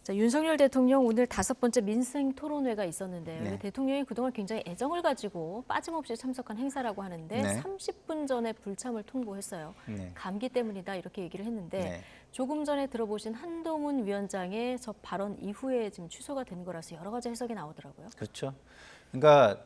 자, 윤석열 대통령 오늘 5번째 민생 토론회가 있었는데요. 네. 대통령이 그동안 굉장히 애정을 가지고 빠짐없이 참석한 행사라고 하는데 네. 30분 전에 불참을 통보했어요. 네. 감기 때문이다 이렇게 얘기를 했는데 네. 조금 전에 들어보신 한동훈 위원장의 저 발언 이후에 지금 취소가 된 거라서 여러 가지 해석이 나오더라고요. 그렇죠. 그러니까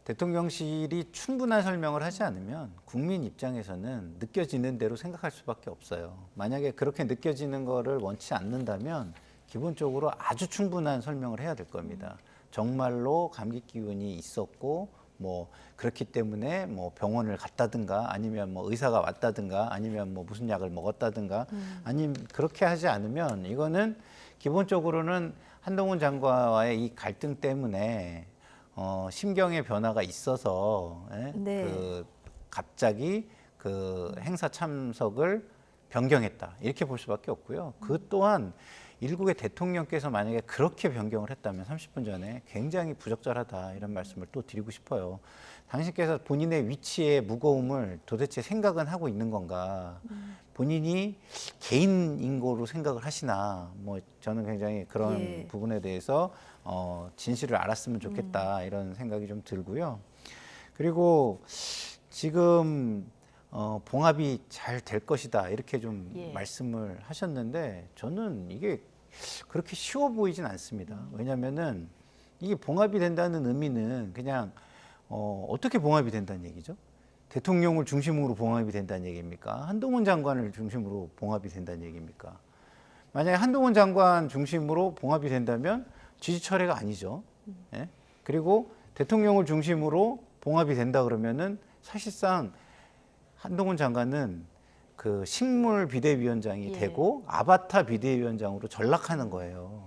대통령실이 충분한 설명을 하지 않으면 국민 입장에서는 느껴지는 대로 생각할 수밖에 없어요. 만약에 그렇게 느껴지는 거를 원치 않는다면 기본적으로 아주 충분한 설명을 해야 될 겁니다. 정말로 감기 기운이 있었고 뭐 그렇기 때문에 뭐 병원을 갔다든가 아니면 뭐 의사가 왔다든가 아니면 뭐 무슨 약을 먹었다든가 아니면 그렇게 하지 않으면 이거는 기본적으로는 한동훈 장관과의 이 갈등 때문에 심경의 변화가 있어서 네. 그 갑자기 그 행사 참석을 변경했다 이렇게 볼 수밖에 없고요. 그 또한 일국의 대통령께서 만약에 그렇게 변경을 했다면 30분 전에 굉장히 부적절하다 이런 말씀을 또 드리고 싶어요. 당신께서 본인의 위치의 무거움을 도대체 생각은 하고 있는 건가? 본인이 개인 인고로 생각을 하시나? 뭐 저는 굉장히 그런 예. 부분에 대해서 진실을 알았으면 좋겠다 이런 생각이 좀 들고요. 그리고 지금 봉합이 잘 될 것이다 이렇게 좀 예. 말씀을 하셨는데 저는 이게 그렇게 쉬워 보이진 않습니다. 왜냐하면은 이게 봉합이 된다는 의미는 그냥 어떻게 봉합이 된다는 얘기죠? 대통령을 중심으로 봉합이 된다는 얘기입니까? 한동훈 장관을 중심으로 봉합이 된다는 얘기입니까? 만약에 한동훈 장관 중심으로 봉합이 된다면 지지철회가 아니죠. 예? 그리고 대통령을 중심으로 봉합이 된다 그러면은 사실상 한동훈 장관은 그 식물 비대위원장이 예. 되고 아바타 비대위원장으로 전락하는 거예요.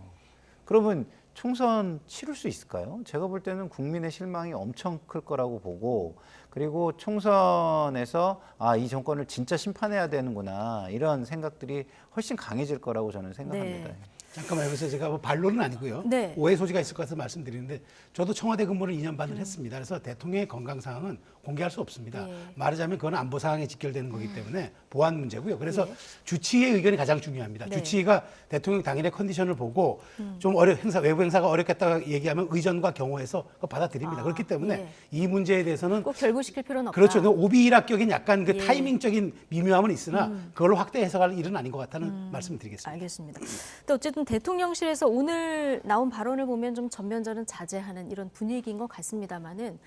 그러면 총선 치를 수 있을까요? 제가 볼 때는 국민의 실망이 엄청 클 거라고 보고 그리고 총선에서 이 정권을 진짜 심판해야 되는구나 이런 생각들이 훨씬 강해질 거라고 저는 생각합니다. 네. 잠깐만요. 그래서 제가 뭐 반론은 아니고요. 네. 오해 소지가 있을 것 같아서 말씀드리는데 저도 청와대 근무를 2년 반을 했습니다. 그래서 대통령의 건강 상황은 공개할 수 없습니다. 예. 말하자면 그건 안보 상황에 직결되는 거기 때문에 보안 문제고요. 그래서 예. 주치의의 의견이 가장 중요합니다. 네. 주치의가 대통령 당일의 컨디션을 보고 좀 외부 행사가 어렵겠다 얘기하면 의전과 경호해서 그거 받아들입니다. 그렇기 때문에 예. 이 문제에 대해서는 꼭 결부시킬 필요는 없다. 그렇죠. 오비일학격인 약간 그 예. 타이밍적인 미묘함은 있으나 그걸로 확대 해석할 일은 아닌 것 같다는 말씀드리겠습니다. 알겠습니다. 근데 어쨌든 대통령실에서 오늘 나온 발언을 보면 좀 전면전은 자제하는 이런 분위기인 것 같습니다만은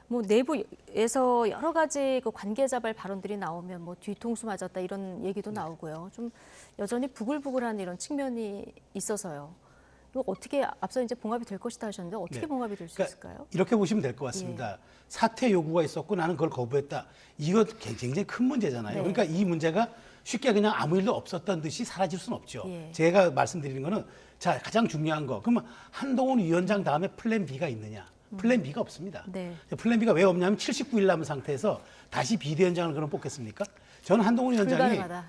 뭐 내부에서 여러 가지 그 관계자발 발언들이 나오면 뭐 뒤통수 맞았다 이런 얘기도 나오고요. 좀 여전히 부글부글한 이런 측면이 있어서요. 이거 어떻게 앞서 이제 봉합이 될 것이다 하셨는데 어떻게 네. 봉합이 될 수 그러니까 있을까요? 이렇게 보시면 될 것 같습니다. 사퇴 요구가 있었고 나는 그걸 거부했다. 이거 굉장히 큰 문제잖아요. 네. 그러니까 이 문제가 쉽게 그냥 아무 일도 없었던 듯이 사라질 수는 없죠. 예. 제가 말씀드리는 거는 자 가장 중요한 거. 그러면 한동훈 위원장 다음에 플랜 B가 있느냐? 플랜 B가 없습니다. 네. 플랜 B가 왜 없냐면 79일 남은 상태에서 다시 비대위원장을 그럼 뽑겠습니까? 저는 한동훈 위원장이 불가능하다.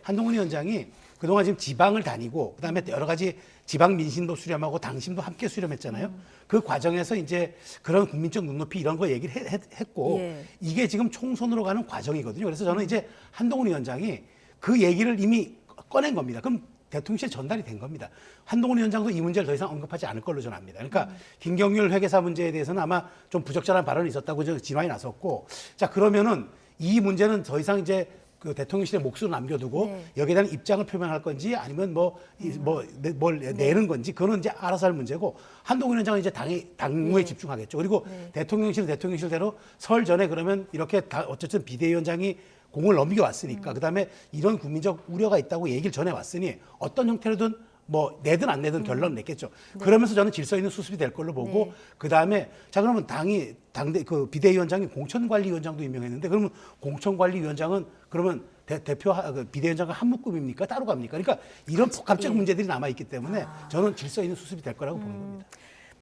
한동훈 위원장이 그동안 지금 지방을 다니고 그다음에 여러 가지 지방 민심도 수렴하고 당심도 함께 수렴했잖아요. 그 과정에서 이제 그런 국민적 눈높이 이런 거 얘기를 했고 예. 이게 지금 총선으로 가는 과정이거든요. 그래서 저는 이제 한동훈 위원장이 그 얘기를 이미 꺼낸 겁니다. 그럼 대통령실에 전달이 된 겁니다. 한동훈 위원장도 이 문제를 더 이상 언급하지 않을 걸로 저는 압니다. 그러니까 김경률 회계사 문제에 대해서는 아마 좀 부적절한 발언이 있었다고 진화이 나섰고 자 그러면은 이 문제는 더 이상 이제 그 대통령실의 몫으로 남겨두고 네. 여기에 대한 입장을 표명할 건지 아니면 뭘 내는 건지 그거는 이제 알아서 할 문제고 한동훈 위원장은 이제 당무에 집중하겠죠. 그리고 대통령실은 대통령실대로 설 전에 그러면 이렇게 어쨌든 비대위원장이 공을 넘겨왔으니까 그다음에 이런 국민적 우려가 있다고 얘기를 전해왔으니 어떤 형태로든 뭐 내든 안 내든 결론을 냈겠죠. 그러면서 저는 질서 있는 수습이 될 걸로 보고 그다음에 자 그러면 당대 그 비대위원장이 공천관리위원장도 임명했는데 그러면 공천관리위원장은 그러면 대표 비대위원장과 한묶음입니까? 따로 갑니까? 그러니까 이런 복합적 문제들이 남아 있기 때문에 저는 질서 있는 수습이 될 거라고 보는 겁니다.